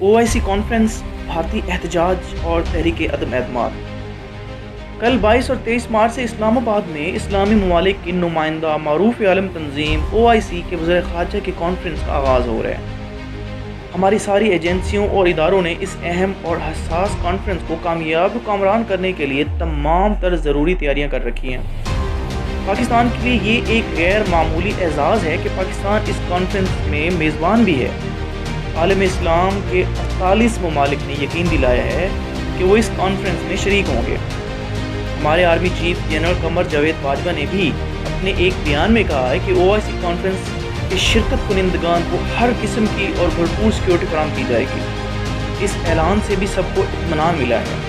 OIC conference, بھارتی احتجاج اور تحریک عدم اعتماد۔ کل 22 اور 23 مارچ سے اسلام آباد میں اسلامی ممالک کی نمائندہ معروف عالم تنظیم OIC کے وزیر خارجہ کی کانفرنس کا آغاز ہو رہا ہے۔ ہماری ساری ایجنسیوں اور اداروں نے اس اہم اور حساس کانفرنس کو کامیاب و کامران کرنے کے لیے تمام تر ضروری تیاریاں کر رکھی ہیں۔ پاکستان کے لیے یہ ایک غیر معمولی اعزاز ہے کہ پاکستان اس کانفرنس میں میزبان بھی ہے۔ عالم اسلام کے 48 ممالک نے یقین دلایا ہے کہ وہ اس کانفرنس میں شریک ہوں گے۔ ہمارے army chief general Qamar Javed Bajwa نے بھی اپنے ایک بیان میں کہا ہے کہ OIC کانفرنس کے شرکت کنندگان کو ہر قسم کی اور بھرپور سیکورٹی فراہم کی جائے گی۔ اس اعلان سے بھی سب کو اطمینان ملا ہے۔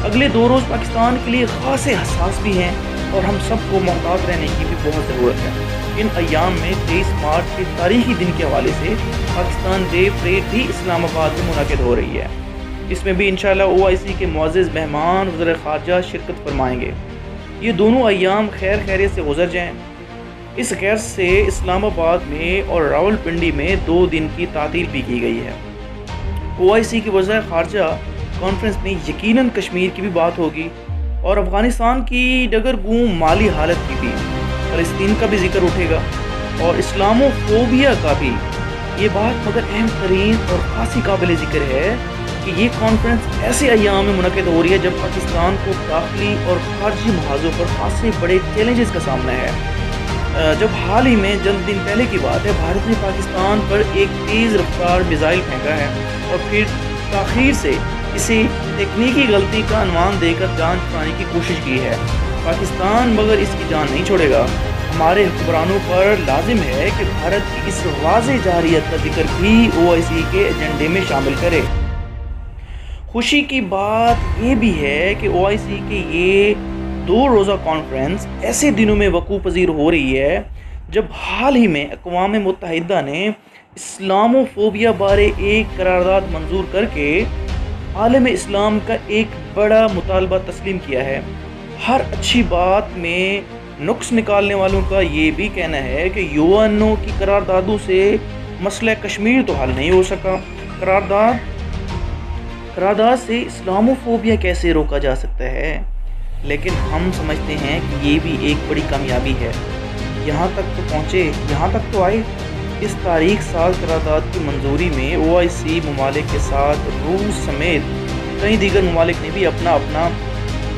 اگلے 2 روز پاکستان کے لیے خاص حساس بھی ہیں اور ہم سب کو محتاط رہنے کی بھی بہت ضرورت ہے۔ ان ایام میں 23 مارچ کے تاریخی دن کے حوالے سے پاکستان ڈے پریڈ بھی اسلام آباد میں منعقد ہو رہی ہے۔ اس میں بھی انشاءاللہ OIC کے معزز مہمان وزیر خارجہ شرکت فرمائیں گے۔ یہ دونوں ایام خیر خیریت سے گزر جائیں۔ اس غرض سے اسلام آباد میں اور راولپنڈی میں 2 دن کی تعطیل بھی کی گئی ہے۔ OIC کے وزیر خارجہ کانفرنس میں یقیناً کشمیر کی بھی بات ہوگی اور افغانستان کی ڈگرگوں مالی حالت کی بھی، فلسطین کا بھی ذکر اٹھے گا اور اسلامو فوبیا کا بھی۔ یہ بات مگر اہم ترین اور خاصی قابل ذکر ہے کہ یہ کانفرنس ایسے ایام میں منعقد ہو رہی ہے جب پاکستان کو داخلی اور خارجی محاذوں پر خاصے بڑے چیلنجز کا سامنا ہے۔ جب حال ہی میں چند دن پہلے کی بات ہے، بھارت نے پاکستان پر ایک تیز رفتار میزائل پھینکا ہے اور پھر تاخیر سے اسے تکنیکی غلطی کا عنوان دے کر جان چھڑانے کی کوشش کی ہے۔ پاکستان مگر اس کی جان نہیں چھوڑے گا۔ ہمارے حکمرانوں پر لازم ہے کہ بھارت کی اس واضح جارحیت کا ذکر بھی OIC کے ایجنڈے میں شامل کرے۔ خوشی کی بات یہ بھی ہے کہ OIC کے یہ 2 روزہ کانفرنس ایسے دنوں میں وقوع پذیر ہو رہی ہے جب حال ہی میں اقوام متحدہ نے اسلامو فوبیا بارے ایک قرارداد منظور کر کے عالم اسلام کا ایک بڑا مطالبہ تسلیم کیا ہے۔ ہر اچھی بات میں نقص نکالنے والوں کا یہ بھی کہنا ہے کہ UNO کی قراردادوں سے مسئلہ کشمیر تو حل نہیں ہو سکا۔ قرارداد سے اسلامو فوبیا کیسے روکا جا سکتا ہے؟ لیکن ہم سمجھتے ہیں کہ یہ بھی ایک بڑی کامیابی ہے۔ یہاں تک تو پہنچے، یہاں تک تو آئے۔ اس تاریخ ساز قرارداد کی منظوری میں OIC ممالک کے ساتھ روس سمیت کئی دیگر ممالک نے بھی اپنا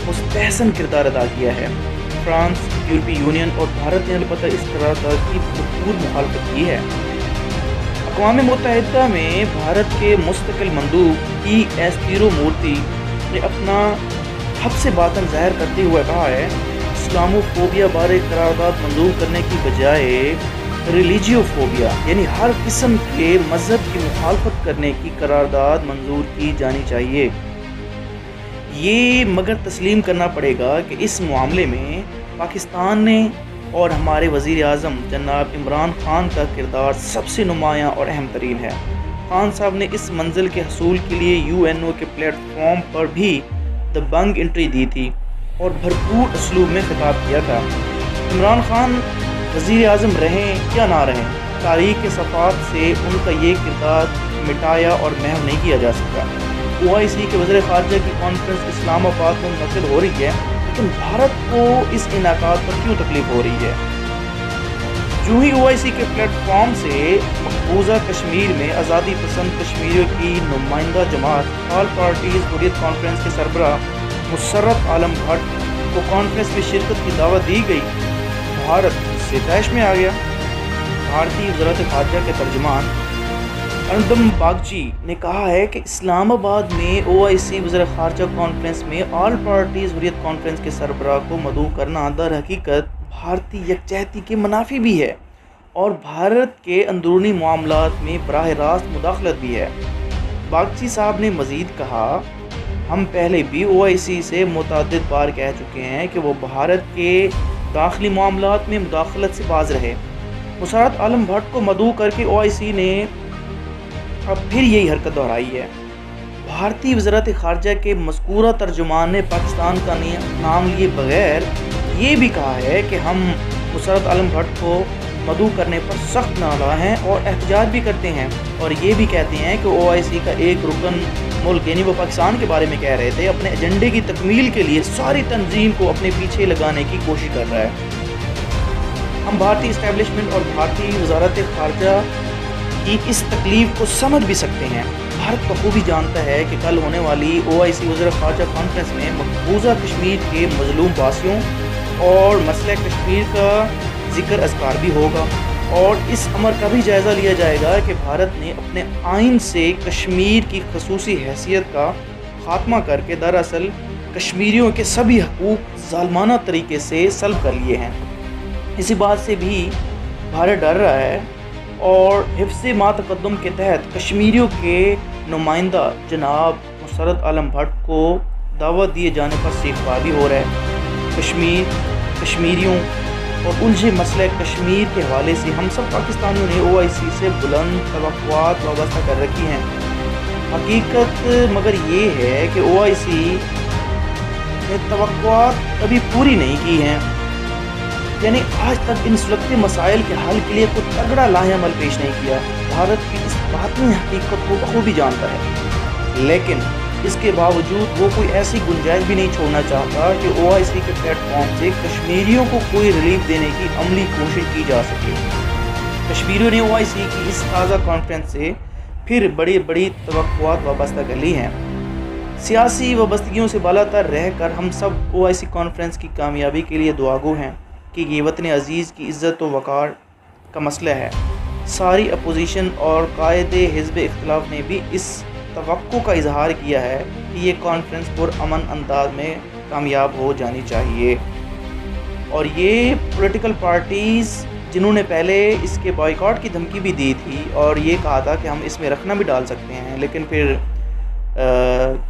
مستحسن کردار ادا کیا ہے۔ فرانس، یورپی یونین اور بھارت نے البتہ اس قرارداد کی بھرپور مخالفت کی ہے۔ اقوام متحدہ میں بھارت کے مستقل مندوب ES تیرومورتی نے اپنا حب سے باطن ظاہر کرتے ہوئے کہا ہے، اسلامو فوبیا بارے قرارداد منظور کرنے کی بجائے ریلیجیو فوبیا یعنی ہر قسم کے مذہب کی مخالفت کرنے کی قرارداد منظور کی جانی چاہیے۔ یہ مگر تسلیم کرنا پڑے گا کہ اس معاملے میں پاکستان نے اور ہمارے وزیر اعظم جناب عمران خان کا کردار سب سے نمایاں اور اہم ترین ہے۔ خان صاحب نے اس منزل کے حصول کے لیے UNO کے پلیٹ فارم پر بھی دبنگ انٹری دی تھی اور بھرپور اسلوب میں خطاب کیا تھا۔ عمران خان وزیر اعظم رہیں یا نہ رہیں، تاریخ کے صفحات سے ان کا یہ کردار مٹایا اور محو نہیں کیا جا سکتا۔ OIC کے وزیر خارجہ کی کانفرنس اسلام آباد میں منعقد ہو رہی ہے، لیکن بھارت کو اس انعقاد پر کیوں تکلیف ہو رہی ہے؟ جو ہی OIC کے پلیٹ فارم سے مقبوضہ کشمیر میں آزادی پسند کشمیریوں کی نمائندہ جماعت آل پارٹیز حریت کانفرنس کے سربراہ مسرت عالم بھٹ کو کانفرنس میں شرکت کی دعوت دی گئی، بھارت سے طیش میں آ گیا۔ بھارتی وزارت خارجہ کے ترجمان اردم باگچی نے کہا ہے کہ اسلام آباد میں OIC وزیر خارجہ کانفرنس میں آل پارٹیز حریت کانفرنس کے سربراہ کو مدعو کرنا در حقیقت بھارتی یکجہتی کے منافی بھی ہے اور بھارت کے اندرونی معاملات میں براہ راست مداخلت بھی ہے۔ باگچی صاحب نے مزید کہا، ہم پہلے بھی OIC سے متعدد بار کہہ چکے ہیں کہ وہ بھارت کے داخلی معاملات میں مداخلت سے باز رہے۔ مسرت عالم بھٹ کو مدعو کر کے OIC نے اب پھر یہی حرکت دہرائی ہے۔ بھارتی وزارت خارجہ کے مذکورہ ترجمان نے پاکستان کا نام لیے بغیر یہ بھی کہا ہے کہ ہم مسرت عالم بھٹ کو مدعو کرنے پر سخت ناراض ہیں اور احتجاج بھی کرتے ہیں، اور یہ بھی کہتے ہیں کہ OIC کا ایک رکن ملک یعنی وہ پاکستان کے بارے میں کہہ رہے تھے اپنے ایجنڈے کی تکمیل کے لیے ساری تنظیم کو اپنے پیچھے لگانے کی کوشش کر رہا ہے۔ ہم بھارتی اسٹیبلشمنٹ اور بھارتی وزارت خارجہ کی اس تکلیف کو سمجھ بھی سکتے ہیں۔ بھارت بخوبی جانتا ہے کہ کل ہونے والی OIC وزیر خارجہ کانفرنس میں مقبوضہ کشمیر کے مظلوم باسیوں اور مسئلہ کشمیر کا ذکر اذکار بھی ہوگا، اور اس امر کا بھی جائزہ لیا جائے گا کہ بھارت نے اپنے آئین سے کشمیر کی خصوصی حیثیت کا خاتمہ کر کے دراصل کشمیریوں کے سبھی حقوق ظالمانہ طریقے سے سلب کر لیے ہیں۔ اسی بات سے بھی بھارت ڈر رہا ہے، اور حفظ ما تقدم کے تحت کشمیریوں کے نمائندہ جناب مسرت عالم بھٹ کو دعوت دیے جانے پر استقبال بھی ہو رہا ہے۔ کشمیریوں اور الجھے مسئلہ کشمیر کے حوالے سے ہم سب پاکستانیوں نے OIC سے بلند توقعات وابستہ کر رکھی ہیں۔ حقیقت مگر یہ ہے کہ OIC نے توقعات ابھی پوری نہیں کی ہیں، یعنی آج تک ان سلگتے مسائل کے حل کے لیے کوئی تگڑا لاہ عمل پیش نہیں کیا۔ بھارت کی اس باطنی حقیقت کو بخوبی جانتا ہے، لیکن اس کے باوجود وہ کوئی ایسی گنجائش بھی نہیں چھوڑنا چاہتا کہ OIC کے پلیٹ فارم سے کشمیریوں کو کوئی ریلیف دینے کی عملی کوشش کی جا سکے۔ کشمیریوں نے OIC کی اس تازہ کانفرنس سے پھر بڑی توقعات وابستہ کر لی ہیں۔ سیاسی وابستگیوں سے بالا تر رہ کر ہم سب OIC کانفرنس کی کامیابی کے لیے دعاگو ہیں کہ یہ وطن عزیز کی عزت و وقار کا مسئلہ ہے۔ ساری اپوزیشن اور قائد حزب اختلاف نے بھی اس توقع کا اظہار کیا ہے کہ یہ کانفرنس پرامن انداز میں کامیاب ہو جانی چاہیے، اور یہ پولیٹیکل پارٹیز جنہوں نے پہلے اس کے بائیکاٹ کی دھمکی بھی دی تھی اور یہ کہا تھا کہ ہم اس میں رکھنا بھی ڈال سکتے ہیں، لیکن پھر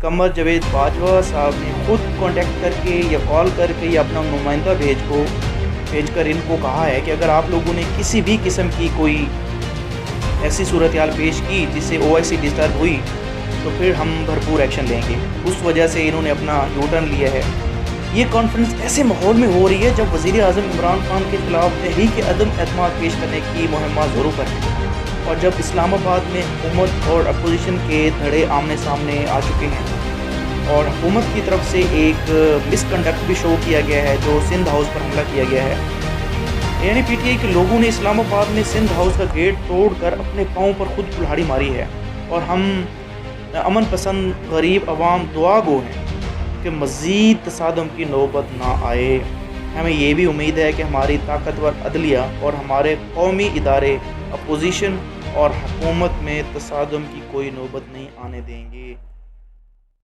قمر جاوید باجوہ صاحب نے خود کانٹیکٹ کر کے یا کال کر کے یا اپنا نمائندہ بھیج کر ان کو کہا ہے کہ اگر آپ لوگوں نے کسی بھی قسم کی کوئی ایسی صورتحال پیش کی جس سے OIC ڈسٹرب ہوئی تو پھر ہم بھرپور ایکشن لیں گے۔ اس وجہ سے انہوں نے اپنا یو ٹرن لیا ہے۔ یہ کانفرنس ایسے ماحول میں ہو رہی ہے جب وزیر اعظم عمران خان کے خلاف تحریک عدم اعتماد پیش کرنے کی مہمات زوروں پر ہے، اور جب اسلام آباد میں حکومت اور اپوزیشن کے دھڑے آمنے سامنے آ چکے ہیں، اور حکومت کی طرف سے ایک مس کنڈکٹ بھی شو کیا گیا ہے جو سندھ ہاؤس پر حملہ کیا گیا ہے، یعنی PTI کے لوگوں نے اسلام آباد میں سندھ ہاؤس کا گیٹ توڑ کر اپنے پاؤں پر خود کلہاڑی ماری ہے، اور ہم امن پسند غریب عوام دعا گو ہیں کہ مزید تصادم کی نوبت نہ آئے۔ ہمیں یہ بھی امید ہے کہ ہماری طاقتور عدلیہ اور ہمارے قومی ادارے اپوزیشن اور حکومت میں تصادم کی کوئی نوبت نہیں آنے دیں گے۔